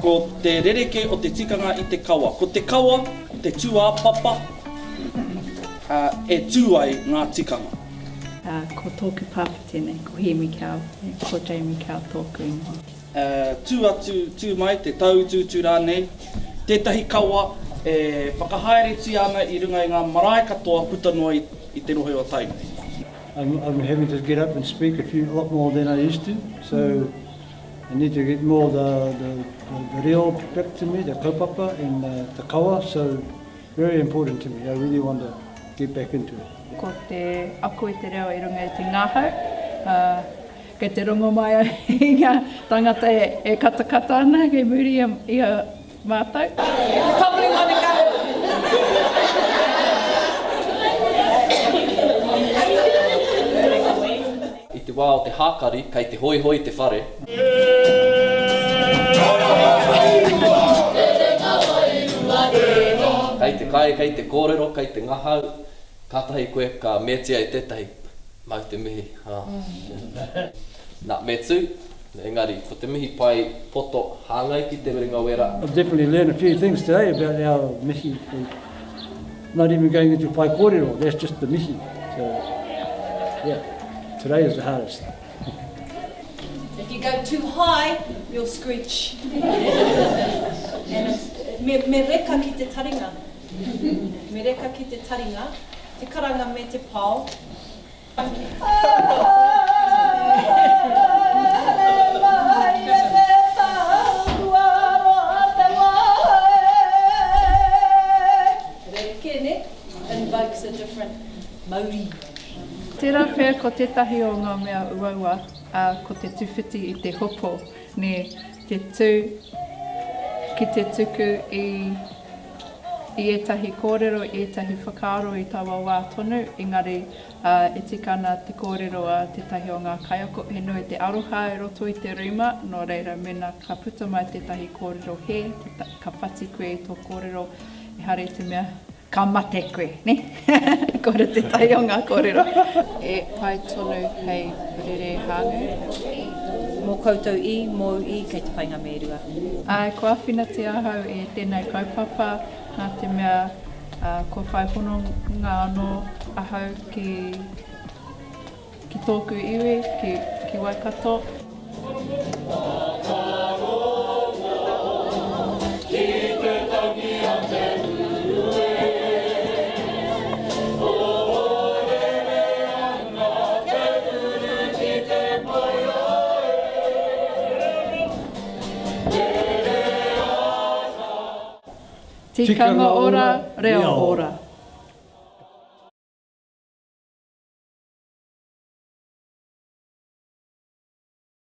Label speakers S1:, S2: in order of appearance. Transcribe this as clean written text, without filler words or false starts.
S1: Ko te rereke o te tikanga I te kawa. Ko te kawa, te tua papa, e tū ai ngā tikanga.
S2: Ko tōku pāpa tēnei, ko Hemi Kau, ko Jamie Kau tōku ingoa.
S1: Tū mai, te tū rānei, tētahi kawa e whakahaere ana I runga I ngā marae katoa putanua I te rohe o Tainui.
S3: I'm having to get up and speak a lot more than I used to, so I need to get more the reo back to me, the kaupapa and the kawa, so very important to me. I really want to get back into it.
S2: Ko te aku I te reo I runga I te ngāhau, kei te rongo mai I ngā tangata e katakata ana, kei muri I a mātou.
S4: Kapuri manaka!
S5: I te wā o te hākari, kei te hoi hoi te whare. Kei te kai, kei te kōrero, kei te ngahau, kātahi koe ka metia I tētahi mau te mihi. Nā, me tū, engari, ko te mihi pai poto hāngai ki te ringa wera.
S3: I've definitely learned a few things today about our mihi. Not even going into pai kōrero, that's just the mihi. So, yeah. Today is the hardest.
S4: If you go too high, you'll screech. And it's, me reka ki te taringa. Me reka ki te taringa, te karanga me te pau. Reke ne, invokes a different Māori.
S2: Tērā pēr ko tētahi o ngā mea uaua, ko te tuwhiti I te hopo, ne te tū ki te tuku I etahi kōrero, I etahi whakaaro I tawa wā tonu, engari e tikana te kōrero a tētahi o ngā kaiako, he nui te aroha e roto I te rima, no reira mena ka puta mai tētahi kōrero he, ka whati koe I tō kōrero, e hare te mea, ka mate koe, ne? Kore te tai o ngā kōrero. E pai tonu hei rere hāngu.
S4: Mō koutou I, mō I, kei te whainga me rua.
S2: Ko awhina te ahau e tēnei kaupapa, nā te mea ko whai hono ngā anō ahau ki tōku iwi, ki Waikato. Tikanga ora, reo ora.